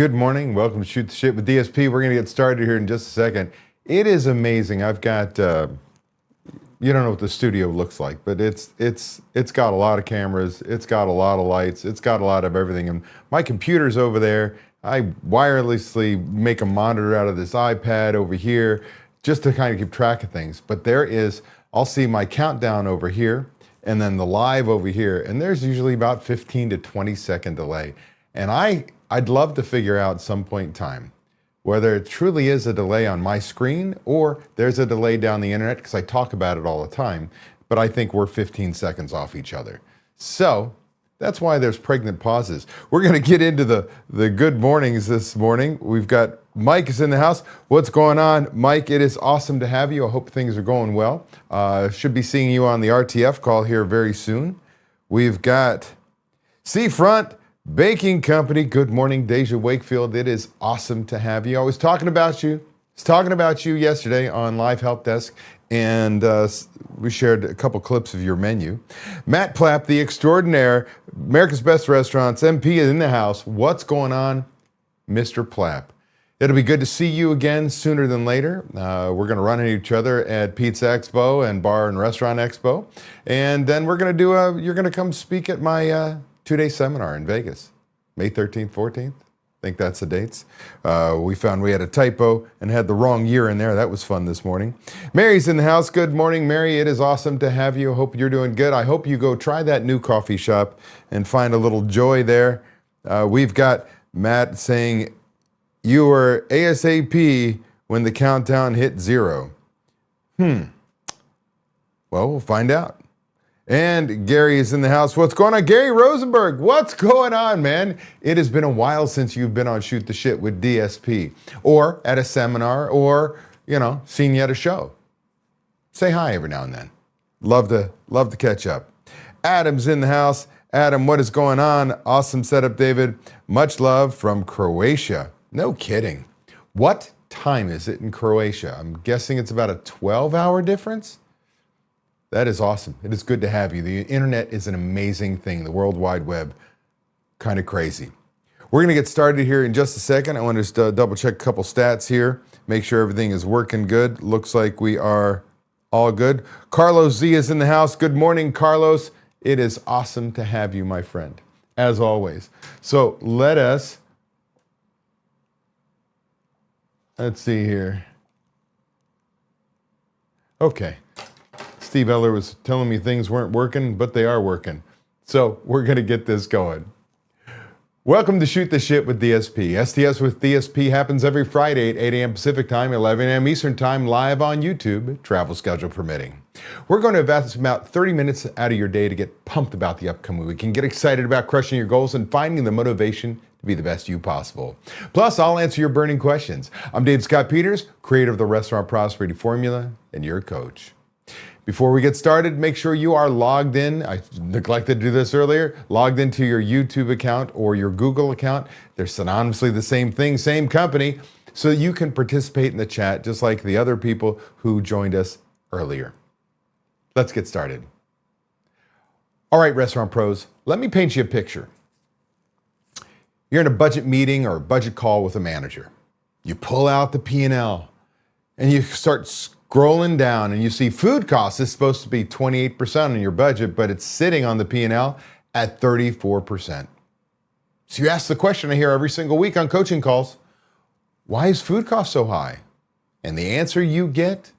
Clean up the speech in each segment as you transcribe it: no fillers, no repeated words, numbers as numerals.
Good morning. Welcome to Shoot the Shit with DSP. We're going to get started here in just a second. It is amazing. I've got, you don't know what the studio looks like, but it's got a lot of cameras. It's got a lot of lights. It's got a lot of everything. And my computer's over there. I wirelessly make a monitor out of this iPad over here just to kind of keep track of things. But I'll see my countdown over here and then the live over here. And there's usually about 15 to 20 second delay. And I'd love to figure out at some point in time whether it truly is a delay on my screen or there's a delay down the internet, because I talk about it all the time, but I think we're 15 seconds off each other. So that's why there's pregnant pauses. We're going to get into the good mornings this morning. We've got Mike is in the house. What's going on, Mike? It is awesome to have you. I hope things are going well. Should be seeing you on the RTF call here very soon. We've got Seafront Baking Company. Good morning, Deja Wakefield. It is awesome to have you. I was talking about you. Yesterday on Live Help Desk, and we shared a couple clips of your menu. Matt Plapp, the extraordinaire, America's Best Restaurants, MP, is in the house. What's going on, Mr. Plapp? It'll be good to see you again sooner than later. We're going to run into each other at Pizza Expo and Bar and Restaurant Expo, and then we're going to you're going to come speak at my two-day seminar in Vegas, May 13th, 14th. I think that's the dates. We found we had a typo and had the wrong year in there. That was fun this morning. Mary's in the house. Good morning, Mary. It is awesome to have you. Hope you're doing good. I hope you go try that new coffee shop and find a little joy there. We've got Matt saying, you were ASAP when the countdown hit 0. Well, we'll find out. And Gary is in the house. What's going on? Gary Rosenberg, what's going on, man? It has been a while since you've been on Shoot the Shit with DSP or at a seminar or, seen you at a show. Say hi every now and then. Love to catch up. Adam's in the house. Adam, what is going on? Awesome setup, David. Much love from Croatia. No kidding. What time is it in Croatia? I'm guessing it's about a 12-hour difference. That is awesome. It is good to have you. The internet is an amazing thing. The World Wide Web, kind of crazy. We're going to get started here in just a second. I want to just double check a couple stats here. Make sure everything is working good. Looks like we are all good. Carlos Z is in the house. Good morning, Carlos. It is awesome to have you, my friend, as always. So let's see here. Okay. Steve Eller was telling me things weren't working, but they are working. So we're going to get this going. Welcome to Shoot the Shit with DSP. STS with DSP happens every Friday at 8 a.m. Pacific Time, 11 a.m. Eastern Time, live on YouTube, travel schedule permitting. We're going to invest about 30 minutes out of your day to get pumped about the upcoming week and get excited about crushing your goals and finding the motivation to be the best you possible. Plus, I'll answer your burning questions. I'm Dave Scott Peters, creator of the Restaurant Prosperity Formula, and your coach. Before we get started, make sure you are logged in. I neglected to do this earlier. Logged into your YouTube account or your Google account. They're synonymously the same thing, same company, so that you can participate in the chat just like the other people who joined us earlier. Let's get started. All right, restaurant pros, let me paint you a picture. You're in a budget meeting or a budget call with a manager. You pull out the P&L and you start scrolling down and you see food costs is supposed to be 28% on your budget, but it's sitting on the P&L at 34%. So you ask the question I hear every single week on coaching calls, why is food cost so high? And the answer you get,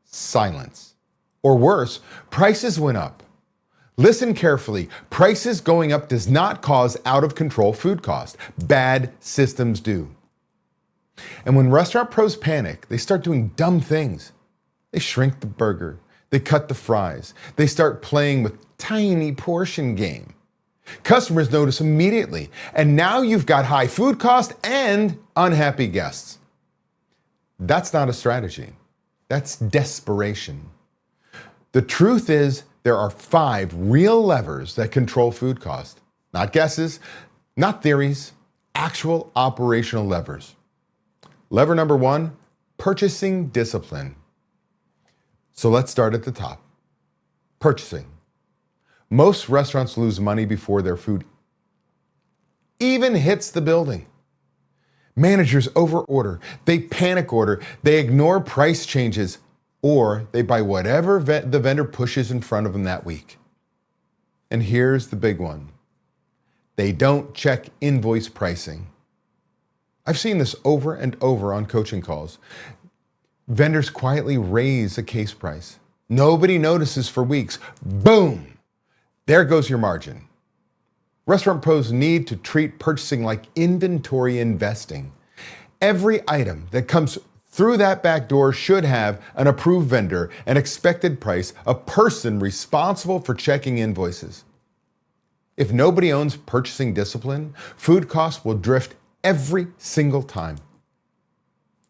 silence. Or worse, prices went up. Listen carefully, prices going up does not cause out of control food cost. Bad systems do. And when restaurant pros panic, they start doing dumb things. They shrink the burger. They cut the fries. They start playing with tiny portion game. Customers notice immediately. And now you've got high food cost and unhappy guests. That's not a strategy. That's desperation. The truth is there are 5 real levers that control food cost. Not guesses, not theories, actual operational levers. Lever number 1, purchasing discipline. So let's start at the top. Purchasing. Most restaurants lose money before their food even hits the building. Managers overorder, they panic order, they ignore price changes, or they buy whatever the vendor pushes in front of them that week. And here's the big one. They don't check invoice pricing. I've seen this over and over on coaching calls. Vendors quietly raise a case price. Nobody notices for weeks. Boom! There goes your margin. Restaurant pros need to treat purchasing like inventory investing. Every item that comes through that back door should have an approved vendor, an expected price, a person responsible for checking invoices. If nobody owns purchasing discipline, food costs will drift every single time.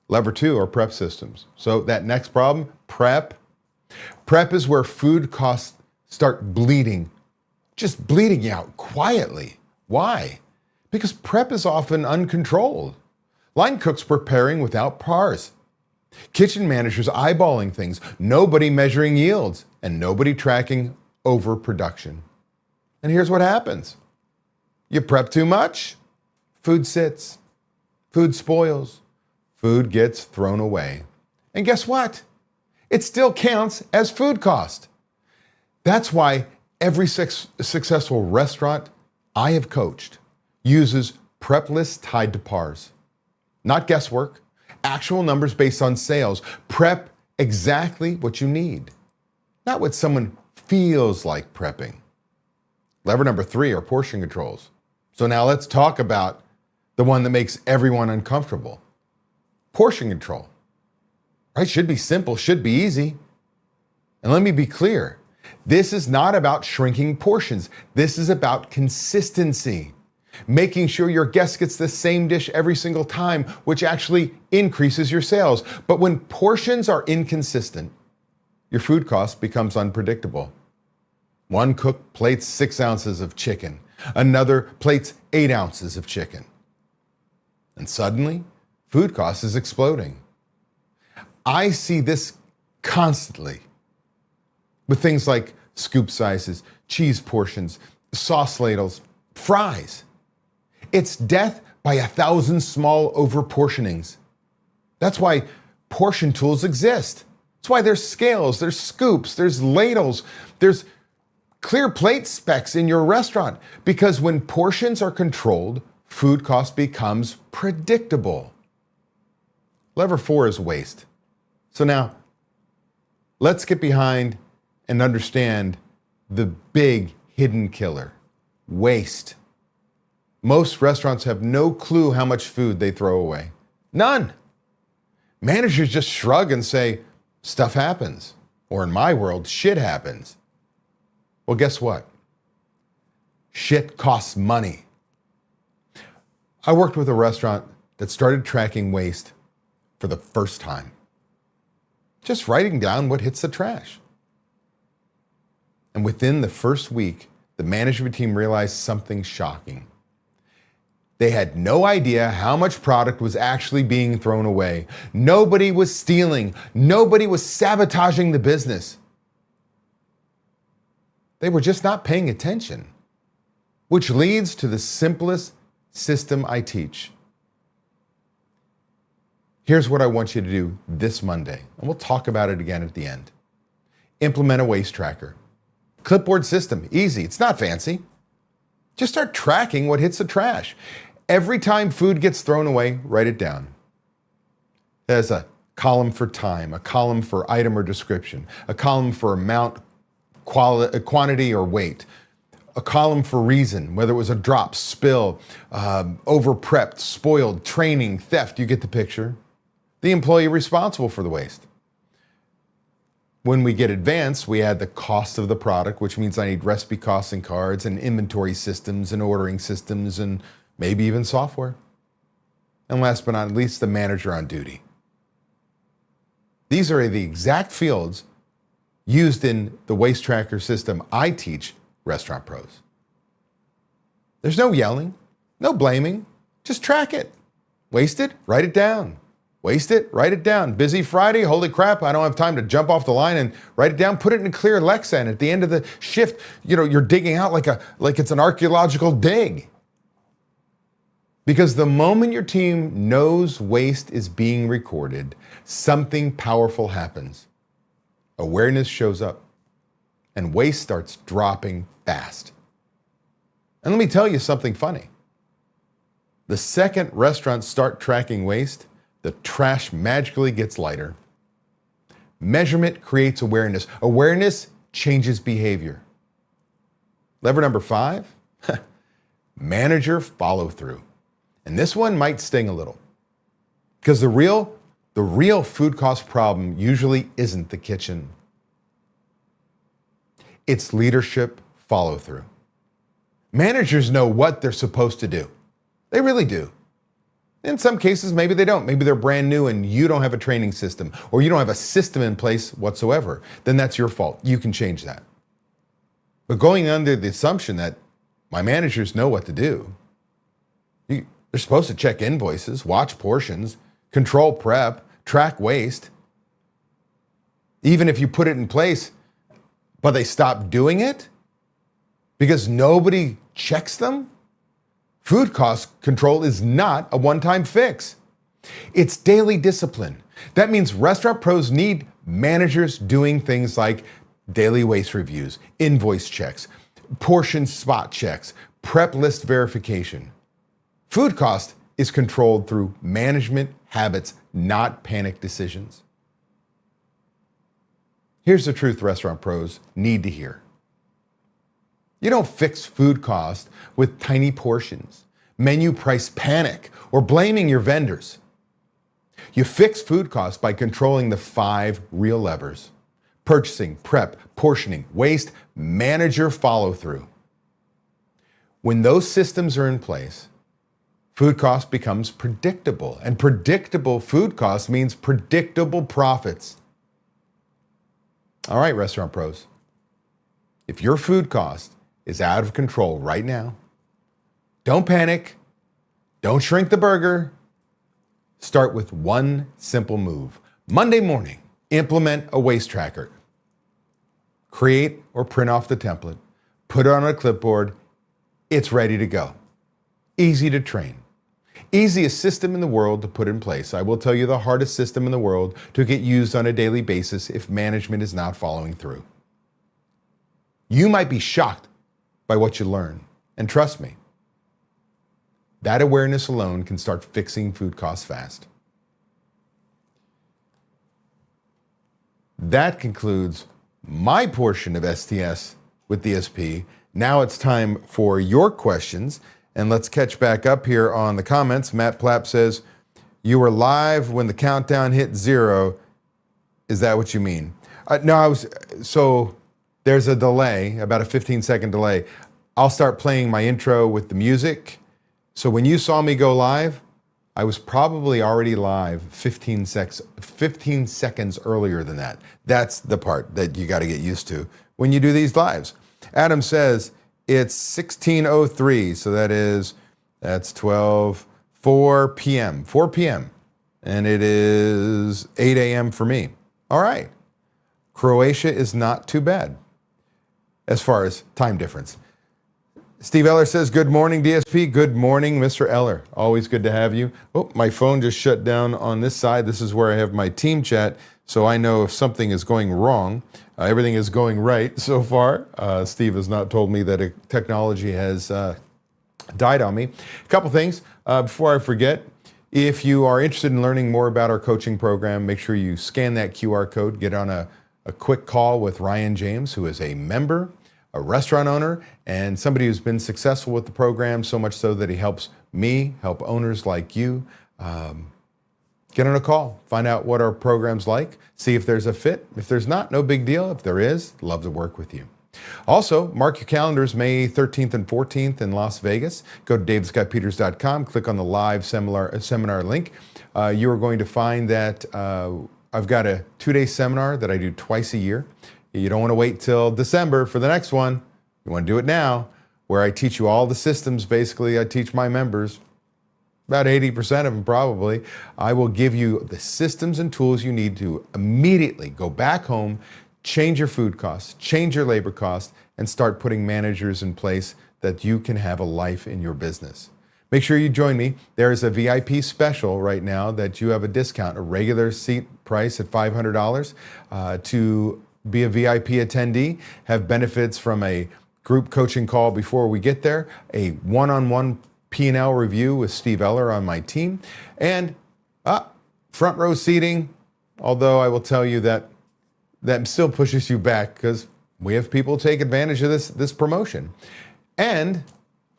Lever 2 are prep systems. So that next problem, prep. Prep is where food costs start bleeding, just bleeding out quietly. Why? Because prep is often uncontrolled. Line cooks preparing without pars. Kitchen managers eyeballing things, nobody measuring yields, and nobody tracking overproduction. And here's what happens. You prep too much, food sits, food spoils, food gets thrown away. And guess what? It still counts as food cost. That's why every successful restaurant I have coached uses prep lists tied to pars. Not guesswork, actual numbers based on sales. Prep exactly what you need, not what someone feels like prepping. Lever number 3 are portion controls. So now let's talk about the one that makes everyone uncomfortable. Portion control. Right? Should be simple, should be easy. And let me be clear. This is not about shrinking portions. This is about consistency. Making sure your guest gets the same dish every single time, which actually increases your sales. But when portions are inconsistent, your food cost becomes unpredictable. One cook plates 6 ounces of chicken. Another plates 8 ounces of chicken. And suddenly, food cost is exploding. I see this constantly with things like scoop sizes, cheese portions, sauce ladles, fries. It's death by 1,000 small overportionings. That's why portion tools exist. That's why there's scales, there's scoops, there's ladles, there's clear plate specs in your restaurant. Because when portions are controlled, food cost becomes predictable. Lever 4 is waste. So now, let's get behind and understand the big hidden killer, waste. Most restaurants have no clue how much food they throw away. None. Managers just shrug and say, stuff happens. Or in my world, shit happens. Well, guess what? Shit costs money. I worked with a restaurant that started tracking waste for the first time. Just writing down what hits the trash. And within the first week, the management team realized something shocking. They had no idea how much product was actually being thrown away. Nobody was stealing. Nobody was sabotaging the business. They were just not paying attention, which leads to the simplest system I teach. Here's what I want you to do this Monday, and we'll talk about it again at the end. Implement a waste tracker. Clipboard system, easy, it's not fancy. Just start tracking what hits the trash. Every time food gets thrown away, write it down. There's a column for time, a column for item or description, a column for amount, quantity or weight, a column for reason, whether it was a drop, spill, over-prepped, spoiled, training, theft, you get the picture. The employee responsible for the waste. When we get advanced, we add the cost of the product, which means I need recipe costing cards and inventory systems and ordering systems and maybe even software. And last but not least, the manager on duty. These are the exact fields used in the waste tracker system I teach restaurant pros. There's no yelling, no blaming, just track it. Waste it, write it down. Waste it, write it down. Busy Friday, holy crap, I don't have time to jump off the line and write it down. Put it in a clear Lexa, and at the end of the shift, you're digging out like it's an archaeological dig. Because the moment your team knows waste is being recorded, something powerful happens. Awareness shows up, and waste starts dropping fast. And let me tell you something funny. The second restaurants start tracking waste, the trash magically gets lighter. Measurement creates awareness. Awareness changes behavior. Lever number 5, manager follow through. And this one might sting a little, because the real food cost problem usually isn't the kitchen. It's leadership follow through. Managers know what they're supposed to do. They really do. In some cases, maybe they don't. Maybe they're brand new and you don't have a training system, or you don't have a system in place whatsoever. Then that's your fault. You can change that. But going under the assumption that my managers know what to do, they're supposed to check invoices, watch portions, control prep, track waste. Even if you put it in place, but they stop doing it because nobody checks them, food cost control is not a one-time fix. It's daily discipline. That means restaurant pros need managers doing things like daily waste reviews, invoice checks, portion spot checks, prep list verification. Food cost is controlled through management habits, not panic decisions. Here's the truth restaurant pros need to hear. You don't fix food cost with tiny portions, menu price panic, or blaming your vendors. You fix food cost by controlling the 5 real levers: purchasing, prep, portioning, waste, manager follow through. When those systems are in place, food cost becomes predictable, and predictable food cost means predictable profits. All right, restaurant pros, if your food cost is out of control right now, don't panic, don't shrink the burger. Start with one simple move. Monday morning, implement a waste tracker. Create or print off the template, put it on a clipboard. It's ready to go. Easy to train. Easiest system in the world to put in place. I will tell you the hardest system in the world to get used on a daily basis if management is not following through. You might be shocked by what you learn. And trust me, that awareness alone can start fixing food costs fast. That concludes my portion of STS with DSP. Now it's time for your questions. And let's catch back up here on the comments. Matt Plapp says, you were live when the countdown hit 0. Is that what you mean? No, so there's a delay, about a 15-second delay. I'll start playing my intro with the music. So when you saw me go live, I was probably already live 15 seconds earlier than that. That's the part that you got to get used to when you do these lives. Adam says, it's 16:03, so that's 4 p.m. And it is 8 a.m. for me. All right. Croatia is not too bad as far as time difference. Steve Eller says, good morning, DSP. Good morning, Mr. Eller. Always good to have you. Oh, my phone just shut down on this side. This is where I have my team chat, so I know if something is going wrong. Everything is going right so far. Steve has not told me that technology has died on me. A couple things before I forget. If you are interested in learning more about our coaching program, make sure you scan that QR code, get on a quick call with Ryan James, who is a member, a restaurant owner, and somebody who's been successful with the program, so much so that he helps me, help owners like you. Get on a call, find out what our program's like, see if there's a fit. If there's not, no big deal. If there is, love to work with you. Also, mark your calendars, May 13th and 14th in Las Vegas. Go to davidscottpeters.com, click on the live seminar link. You are going to find that I've got a 2-day seminar that I do twice a year. You don't want to wait till December for the next one. You want to do it now, where I teach you all the systems. Basically, I teach my members, about 80% of them probably. I will give you the systems and tools you need to immediately go back home, change your food costs, change your labor costs, and start putting managers in place that you can have a life in your business. Make sure you join me. There's a VIP special right now that you have a discount, a regular seat price at $500 to be a VIP attendee, have benefits from a group coaching call before we get there, a one-on-one P&L review with Steve Eller on my team, and front row seating, although I will tell you that still pushes you back because we have people take advantage of this promotion. And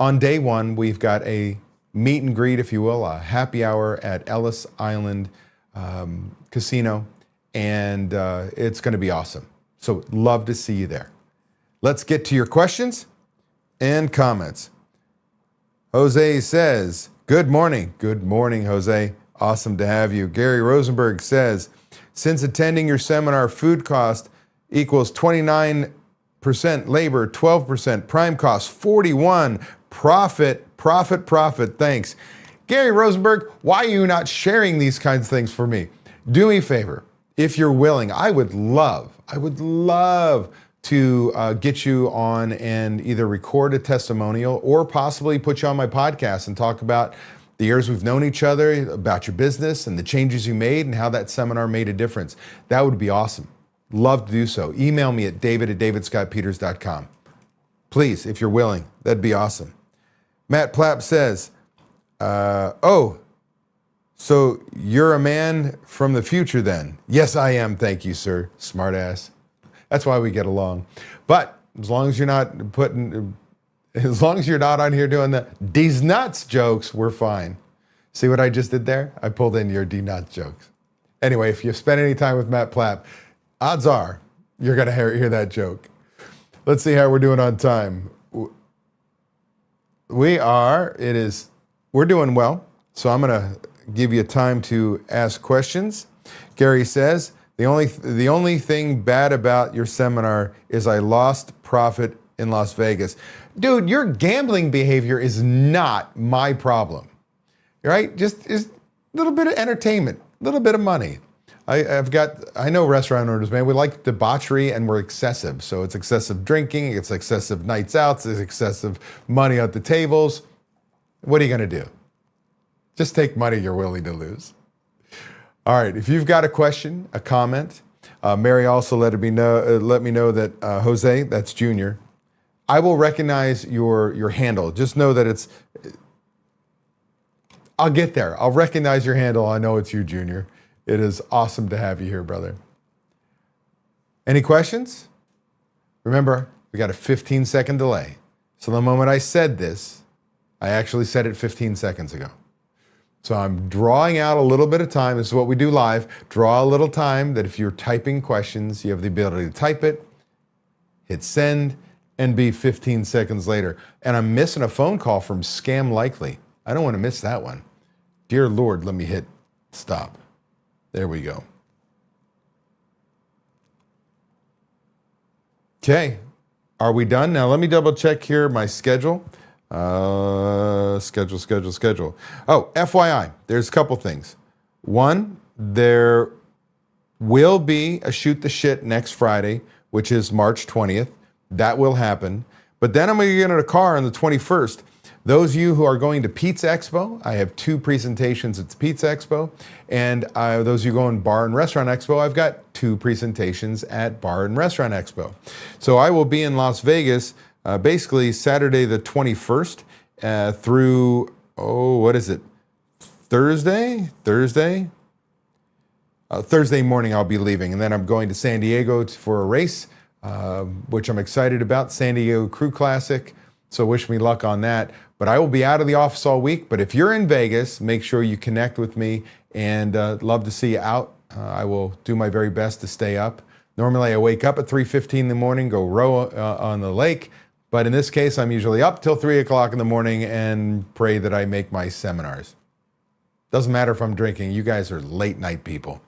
on day one, we've got a meet and greet, if you will, a happy hour at Ellis Island Casino, and it's going to be awesome. So love to see you there. Let's get to your questions and comments. Jose says, good morning. Good morning, Jose. Awesome to have you. Gary Rosenberg says, since attending your seminar, food cost equals 29% labor, 12% prime cost, 41 profit. Thanks. Gary Rosenberg, why are you not sharing these kinds of things for me? Do me a favor. If you're willing, I would love to get you on and either record a testimonial or possibly put you on my podcast and talk about the years we've known each other, about your business and the changes you made and how that seminar made a difference. That would be awesome. Love to do so. Email me at david@davidscottpeters.com. Please, if you're willing, that'd be awesome. Matt Plapp says, so you're a man from the future then? Yes, I am. Thank you, sir. Smart ass. That's why we get along. But as long as you're not on here doing these nuts jokes, we're fine. See what I just did there? I pulled in your D-nuts jokes. Anyway, if you spend any time with Matt Plapp, odds are you're going to hear that joke. Let's see how we're doing on time. We're doing well. So I'm going to give you time to ask questions. Gary says, the only thing bad about your seminar is I lost profit in Las Vegas. Dude, your gambling behavior is not my problem. Right? Just a little bit of entertainment, a little bit of money. I know restaurant owners, man, we like debauchery and we're excessive. So it's excessive drinking, it's excessive nights out, it's excessive money at the tables. What are you going to do? Just take money you're willing to lose. All right, if you've got a question, a comment, Mary also let me know that Jose, that's Junior, I will recognize your handle. Just know that I'll get there. I'll recognize your handle. I know it's you, Junior. It is awesome to have you here, brother. Any questions? Remember, we got a 15-second delay. So the moment I said this, I actually said it 15 seconds ago. So I'm drawing out a little bit of time. This is what we do live. Draw a little time that if you're typing questions, you have the ability to type it, hit send, and be 15 seconds later. And I'm missing a phone call from Scam Likely. I don't want to miss that one. Dear Lord, let me hit stop. There we go. Okay, are we done? Now let me double check here my schedule. Schedule. Oh, FYI, there's a couple things. One, there will be a Shoot the Shit next Friday, which is March 20th. That will happen. But then I'm going to get in a car on the 21st. Those of you who are going to Pizza Expo, I have 2 presentations at the Pizza Expo. And those of you going Bar and Restaurant Expo, I've got 2 presentations at Bar and Restaurant Expo. So I will be in Las Vegas basically Saturday the 21st through, Thursday? Thursday morning I'll be leaving. And then I'm going to San Diego for a race, which I'm excited about, San Diego Crew Classic. So wish me luck on that. But I will be out of the office all week. But if you're in Vegas, make sure you connect with me and love to see you out. I will do my very best to stay up. Normally I wake up at 3:15 in the morning, go row on the lake. But in this case, I'm usually up till 3 o'clock in the morning and pray that I make my seminars. Doesn't matter if I'm drinking. You guys are late night people.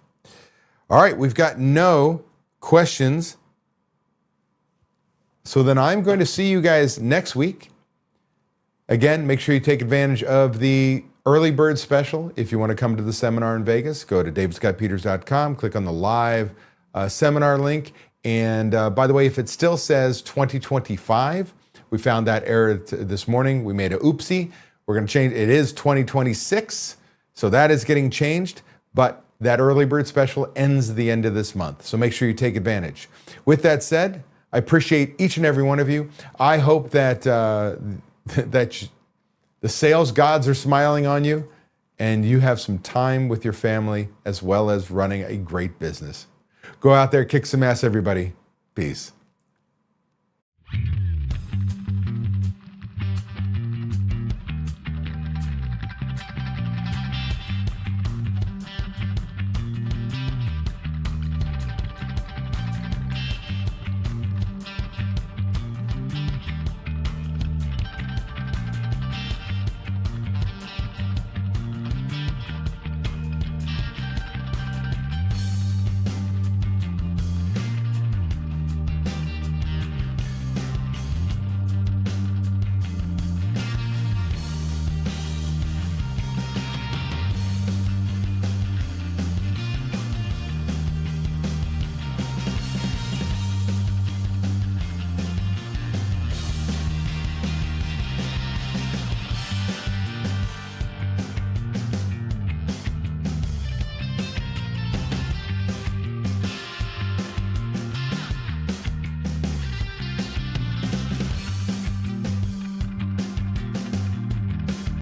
All right, we've got no questions. So then I'm going to see you guys next week. Again, make sure you take advantage of the early bird special. If you want to come to the seminar in Vegas, go to davidscottpeters.com, click on the live seminar link. And by the way, if it still says 2025, we found that error this morning. We made a oopsie. We're going to change. It is 2026, so that is getting changed, but that early bird special ends at the end of this month. So make sure you take advantage. With that said, I appreciate each and every one of you. I hope that the sales gods are smiling on you and you have some time with your family as well as running a great business. Go out there, kick some ass, everybody. Peace.